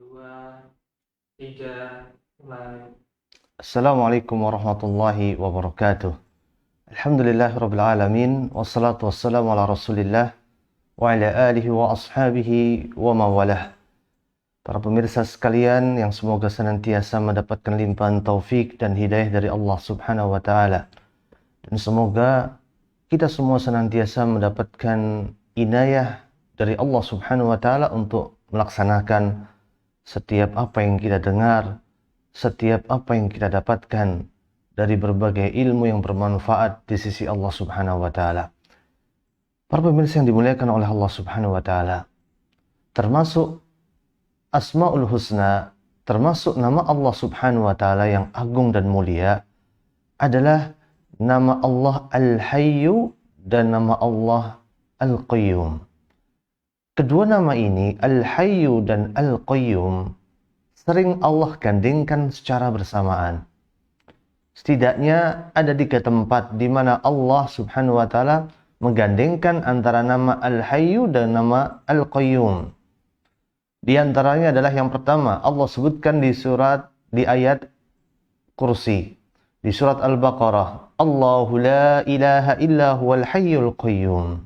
dua, tiga, mulai. Assalamualaikum warahmatullahi wabarakatuh. Alhamdulillahirrabbilalamin. Wassalatu wassalamu ala rasulillah wa ala alihi wa ashabihi wa mawalah. Para pemirsa sekalian yang semoga senantiasa mendapatkan limpahan taufik dan hidayah dari Allah subhanahu wa ta'ala. Dan semoga kita semua senantiasa mendapatkan inayah dari Allah subhanahu wa ta'ala untuk melaksanakan setiap apa yang kita dengar, setiap apa yang kita dapatkan dari berbagai ilmu yang bermanfaat di sisi Allah subhanahu wa ta'ala. Para pemirsa yang dimuliakan oleh Allah subhanahu wa ta'ala, termasuk Asma'ul Husna, termasuk nama Allah subhanahu wa ta'ala yang agung dan mulia adalah nama Allah Al-Hayyu dan nama Allah Al-Qayyum. Kedua nama ini, Al-Hayyu dan Al-Qayyum, sering Allah gandengkan secara bersamaan. Setidaknya ada 3 tempat di mana Allah subhanahu wa ta'ala menggandengkan antara nama Al-Hayyu dan nama Al-Qayyum. Di antaranya adalah yang pertama, Allah sebutkan di ayat Kursi, di surat Al-Baqarah, Allahu la ilaha illa huwal hayyul qayyum.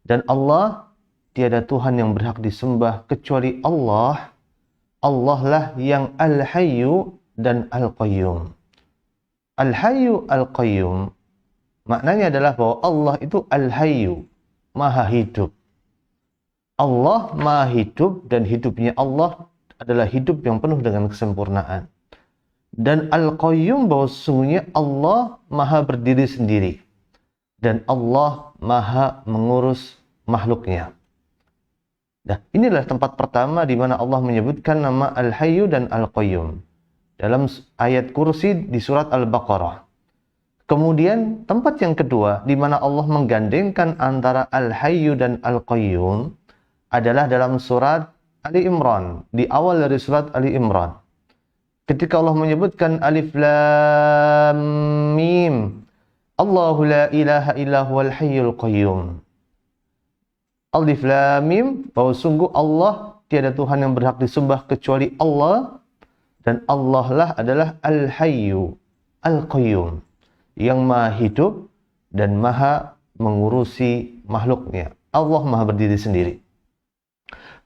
Dan Allah, tiada Tuhan yang berhak disembah kecuali Allah. Allah lah yang Al-Hayyu dan Al-Qayyum. Al-Hayyu Al-Qayyum maknanya adalah bahwa Allah itu Al-Hayyu, Maha Hidup. Allah Maha Hidup dan hidupnya Allah adalah hidup yang penuh dengan kesempurnaan. Dan Al-Qayyum bahwa sesungguhnya Allah Maha berdiri sendiri. Dan Allah Maha mengurus makhluknya. Nah, inilah tempat pertama di mana Allah menyebutkan nama Al-Hayyu dan Al-Qayyum dalam ayat Kursi di surat Al-Baqarah. Kemudian tempat yang kedua di mana Allah menggandengkan antara Al-Hayyu dan Al-Qayyum adalah dalam surat Ali Imran, di awal dari surat Ali Imran. Ketika Allah menyebutkan Alif Lam Mim, Allahu la ilaha illa huwal hayyul qayyum. Alif Lam Mim, bahwa sungguh Allah tiada Tuhan yang berhak disembah kecuali Allah, dan Allah lah adalah Al-Hayyu Al-Qayyum, yang Maha hidup dan Maha mengurusi makhluknya. Allah Maha berdiri sendiri.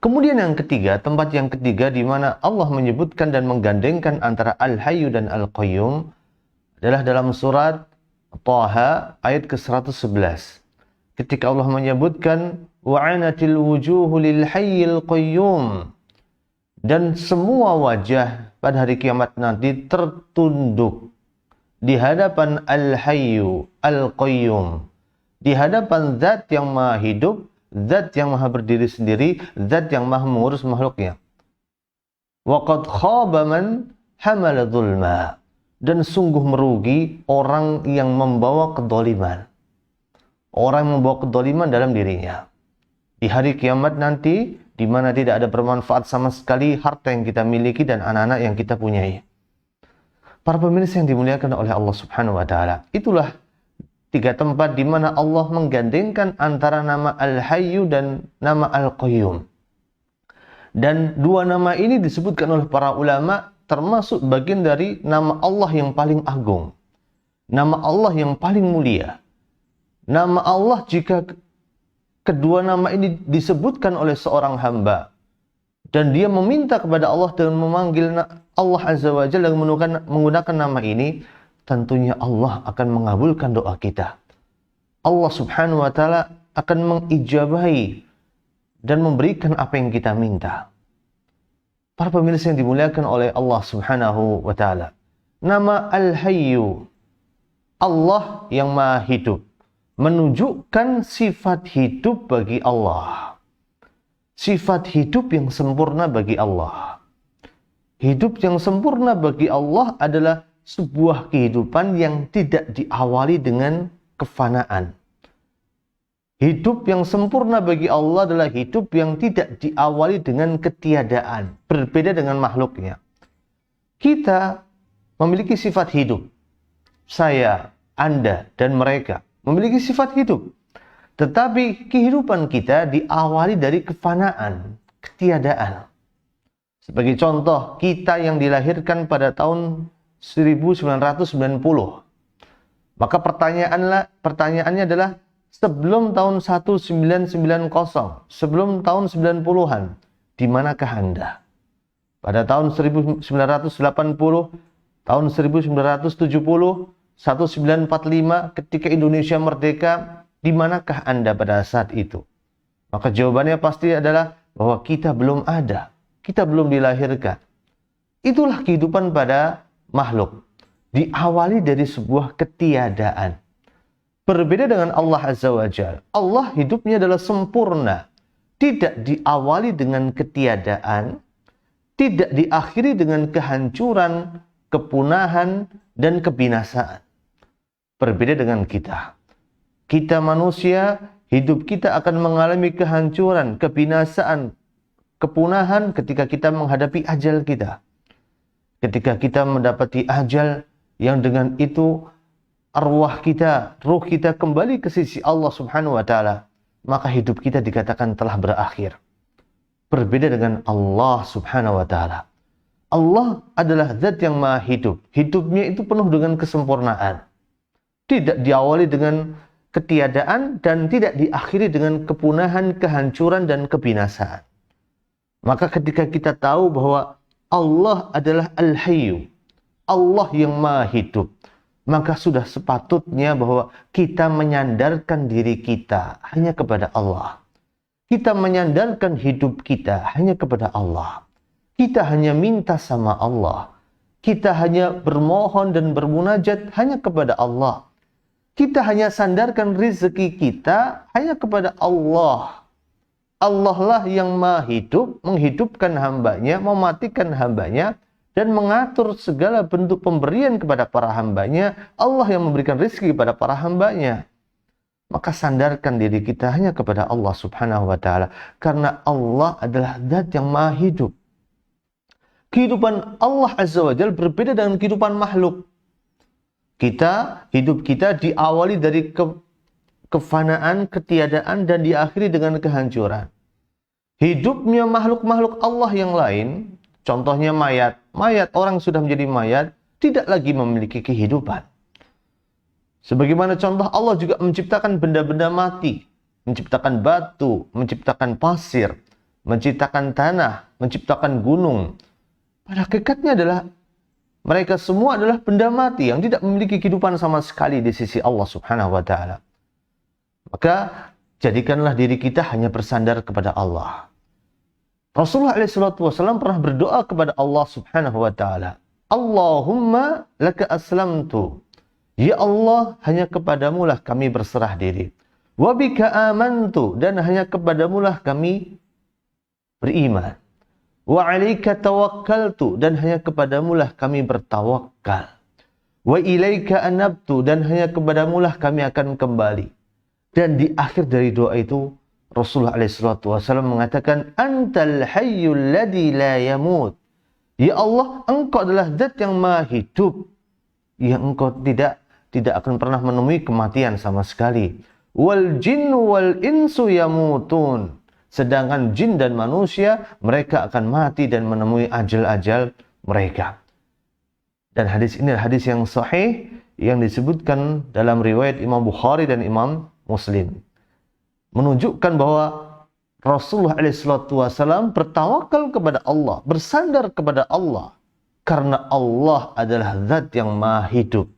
Kemudian yang ketiga, tempat yang ketiga di mana Allah menyebutkan dan menggandengkan antara Al-Hayyu dan Al-Qayyum adalah dalam surat Taha ayat ke-111. Ketika Allah menyebutkan wa'anatil wujuhu lil hayyil qayyum, dan semua wajah pada hari kiamat nanti tertunduk di hadapan Al-Hayyu Al-Qayyum, di hadapan Zat yang Maha hidup, Zat yang Maha berdiri sendiri, Zat yang Maha mengurus makhluknya. Wa qad khaba man hamala dzulma, dan sungguh merugi orang yang membawa kedoliman. Orang yang membawa kedoliman dalam dirinya. Di hari kiamat nanti, di mana tidak ada bermanfaat sama sekali harta yang kita miliki dan anak-anak yang kita punyai. Para pemirsa yang dimuliakan oleh Allah subhanahu wa ta'ala, itulah 3 tempat di mana Allah menggandengkan antara nama Al-Hayyu dan nama Al-Qayyum. Dan 2 nama ini disebutkan oleh para ulama termasuk bagian dari nama Allah yang paling agung. Nama Allah yang paling mulia. Nama Allah, jika kedua nama ini disebutkan oleh seorang hamba dan dia meminta kepada Allah dengan memanggil Allah Azza wa Jalla menggunakan nama ini, tentunya Allah akan mengabulkan doa kita. Allah subhanahu wa ta'ala akan mengijabahi dan memberikan apa yang kita minta. Para pemirsa yang dimuliakan oleh Allah subhanahu wa ta'ala, nama Al-Hayyu, Allah yang Maha hidup, menunjukkan sifat hidup bagi Allah. Sifat hidup yang sempurna bagi Allah. Hidup yang sempurna bagi Allah adalah sebuah kehidupan yang tidak diawali dengan kefanaan. Hidup yang sempurna bagi Allah adalah hidup yang tidak diawali dengan ketiadaan. Berbeda dengan makhluknya. Kita memiliki sifat hidup. Saya, Anda, dan mereka memiliki sifat hidup. Tetapi kehidupan kita diawali dari kefanaan, ketiadaan. Sebagai contoh, kita yang dilahirkan pada tahun 1990. Maka pertanyaannya adalah, sebelum tahun 1990, sebelum tahun 90-an, di manakah Anda? Pada tahun 1980, tahun 1970, 1945, ketika Indonesia merdeka, di manakah Anda pada saat itu? Maka jawabannya pasti adalah bahwa kita belum ada, kita belum dilahirkan. Itulah kehidupan pada makhluk. Diawali dari sebuah ketiadaan. Berbeda dengan Allah Azza wa Jalla. Allah hidupnya adalah sempurna. Tidak diawali dengan ketiadaan, tidak diakhiri dengan kehancuran, kepunahan, dan kebinasaan. Berbeda dengan kita. Kita manusia, hidup kita akan mengalami kehancuran, kebinasaan, kepunahan ketika kita menghadapi ajal kita. Ketika kita mendapati ajal, yang dengan itu arwah kita, ruh kita kembali ke sisi Allah Subhanahu wa Ta'ala, maka hidup kita dikatakan telah berakhir. Berbeda dengan Allah Subhanahu wa Ta'ala. Allah adalah zat yang maha hidup. Hidupnya itu penuh dengan kesempurnaan. Tidak diawali dengan ketiadaan dan tidak diakhiri dengan kepunahan, kehancuran, dan kebinasaan. Maka ketika kita tahu bahwa Allah adalah Al-Hayyu, Allah yang maha hidup, maka sudah sepatutnya bahwa kita menyandarkan diri kita hanya kepada Allah. Kita menyandarkan hidup kita hanya kepada Allah. Kita hanya minta sama Allah. Kita hanya bermohon dan bermunajat hanya kepada Allah. Kita hanya sandarkan rezeki kita hanya kepada Allah. Allah lah yang maha hidup, menghidupkan hambanya, mematikan hambanya, dan mengatur segala bentuk pemberian kepada para hambanya. Allah yang memberikan rezeki kepada para hambanya. Maka sandarkan diri kita hanya kepada Allah Subhanahu wa Ta'ala. Karena Allah adalah zat yang maha hidup. Kehidupan Allah Azza wa Jalla berbeda dengan kehidupan makhluk. Hidup kita diawali dari kefanaan, ketiadaan, dan diakhiri dengan kehancuran. Hidupnya makhluk-makhluk Allah yang lain, contohnya mayat. Mayat, orang sudah menjadi mayat, tidak lagi memiliki kehidupan. Sebagaimana contoh, Allah juga menciptakan benda-benda mati. Menciptakan batu, menciptakan pasir, menciptakan tanah, menciptakan gunung. Pada hakikatnya adalah mereka semua adalah benda mati yang tidak memiliki kehidupan sama sekali di sisi Allah Subhanahu wa Ta'ala. Maka jadikanlah diri kita hanya bersandar kepada Allah. Rasulullah SAW pernah berdoa kepada Allah Subhanahu wa Ta'ala. Allahumma laka aslamtu. Ya Allah, hanya kepadamu lah kami berserah diri. Wa bika amantu, dan hanya kepadamu lah kami beriman. Wa alaika tawakkaltu, dan hanya kepadamu lah kami bertawakal. Wa ilaika anabtu, dan hanya kepadamu lah kami akan kembali. Dan di akhir dari doa itu, Rasulullah SAW mengatakan, Antal hayyul ladzi la yamut. Ya Allah, Engkau adalah zat yang maha hidup, yang Engkau tidak akan pernah menemui kematian sama sekali. Wal jinnu wal insu yamutun. Sedangkan jin dan manusia, mereka akan mati dan menemui ajal-ajal mereka. Dan hadis ini adalah hadis yang sahih, yang disebutkan dalam riwayat Imam Bukhari dan Imam Muslim. Menunjukkan bahwa Rasulullah SAW bertawakal kepada Allah, bersandar kepada Allah. Karena Allah adalah zat yang maha hidup.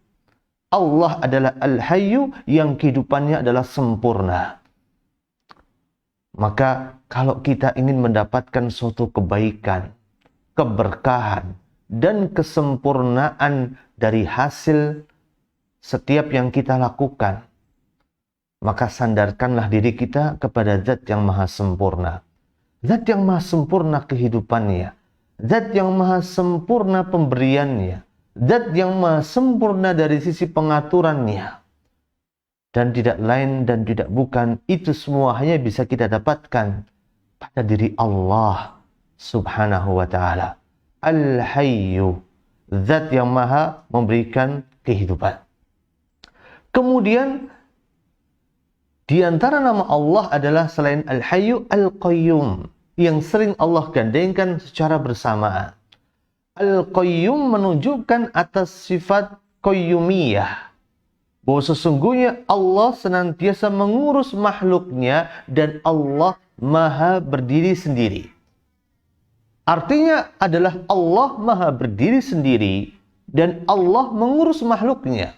Allah adalah Al-Hayyu yang kehidupannya adalah sempurna. Maka kalau kita ingin mendapatkan suatu kebaikan, keberkahan, dan kesempurnaan dari hasil setiap yang kita lakukan, maka sandarkanlah diri kita kepada zat yang maha sempurna. Zat yang maha sempurna kehidupannya. Zat yang maha sempurna pemberiannya. Zat yang maha sempurna dari sisi pengaturannya. Dan tidak lain dan tidak bukan, itu semua hanya bisa kita dapatkan pada diri Allah Subhanahu wa Ta'ala. Al-Hayyu, zat yang maha memberikan kehidupan. Kemudian di antara nama Allah adalah selain Al-Hayyu, Al-Qayyum. yang sering Allah gandengkan secara bersamaan. Al-Qayyum menunjukkan atas sifat qayyumiyah, bahwa sesungguhnya Allah senantiasa mengurus makhluknya dan Allah maha berdiri sendiri. Artinya adalah Allah maha berdiri sendiri dan Allah mengurus makhluknya.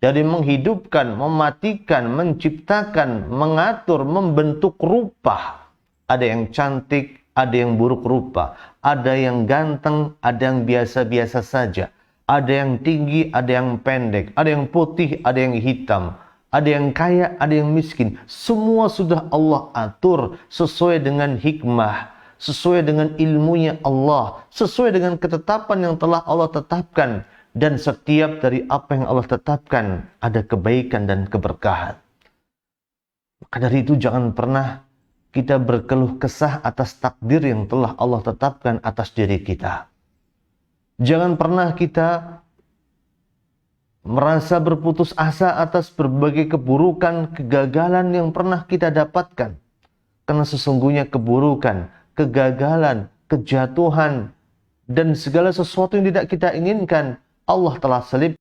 Dari menghidupkan, mematikan, menciptakan, mengatur, membentuk rupa. Ada yang cantik, ada yang buruk rupa. Ada yang ganteng, ada yang biasa-biasa saja. Ada yang tinggi, ada yang pendek. Ada yang putih, ada yang hitam. Ada yang kaya, ada yang miskin. Semua sudah Allah atur sesuai dengan hikmah, sesuai dengan ilmunya Allah, sesuai dengan ketetapan yang telah Allah tetapkan. Dan setiap dari apa yang Allah tetapkan ada kebaikan dan keberkahan. Maka dari itu jangan pernah kita berkeluh kesah atas takdir yang telah Allah tetapkan atas diri kita. Jangan pernah kita merasa berputus asa atas berbagai keburukan, kegagalan yang pernah kita dapatkan. Karena sesungguhnya keburukan, kegagalan, kejatuhan, dan segala sesuatu yang tidak kita inginkan, Allah telah selip